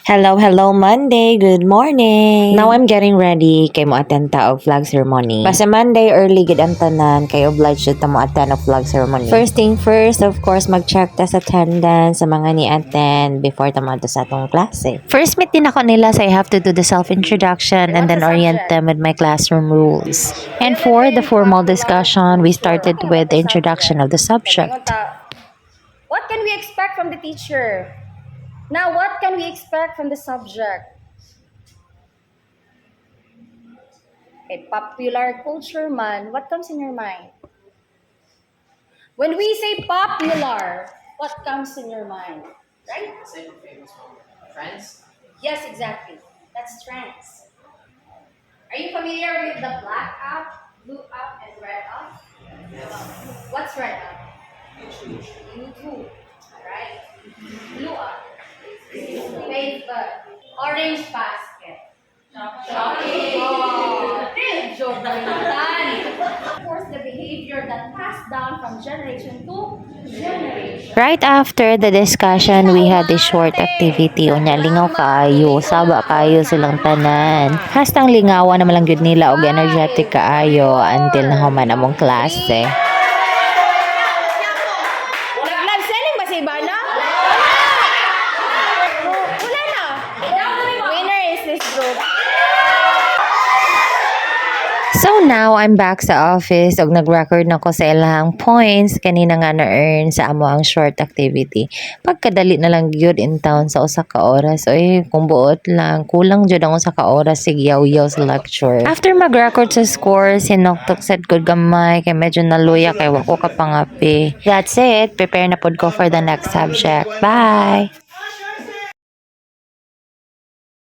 Hello Monday, good morning. Now I'm getting ready kay mo attend ta og flag ceremony. Basta Monday early gid ang tanan kay obliged jud ta mo attend og flag ceremony. First thing first, of course, mag-check ta sa attendance sa mga ni attend before ta mo sa atong klase. First meet din ako nila, so I have to do the self-introduction and then orient them with my classroom rules. And for the formal discussion, we started with the introduction of the subject. What can we expect from the teacher? Now, what can we expect from the subject? A popular culture man, what comes in your mind? When we say popular, what comes in your mind? Right? Same famous one. Friends? Yes, exactly. That's trends. Are you familiar with the black up, blue up, and red up? What's red up? YouTube. Alright. Blue up. Facebook. Orange basket. Shopping. Oh, joke lang yan. Of course, the behavior that passed down from generation to generation. Right after the discussion, we had a short activity. Unya, lingaw kaayo, saba kaayo silang tanan. Hastang lingawan naman lang yun nila og energetic kaayo until nahuman among klase. Live selling ba si Ivana? Wala na. Winner is this group. So now, I'm back sa office og nag-record na ko sa ilang points kanina nga na-earn sa amo ang short activity. Pagkadali na lang gyud in town sa usa ka oras. Oy, kung buot lang, kulang jud ang usa ka oras sig yaw-yaw sa lecture. After mag-record sa score, sinoktok sad gud gamay kay medyo naluya kay wako ka pangapi. That's it. Prepare na pod ko for the next subject. Bye!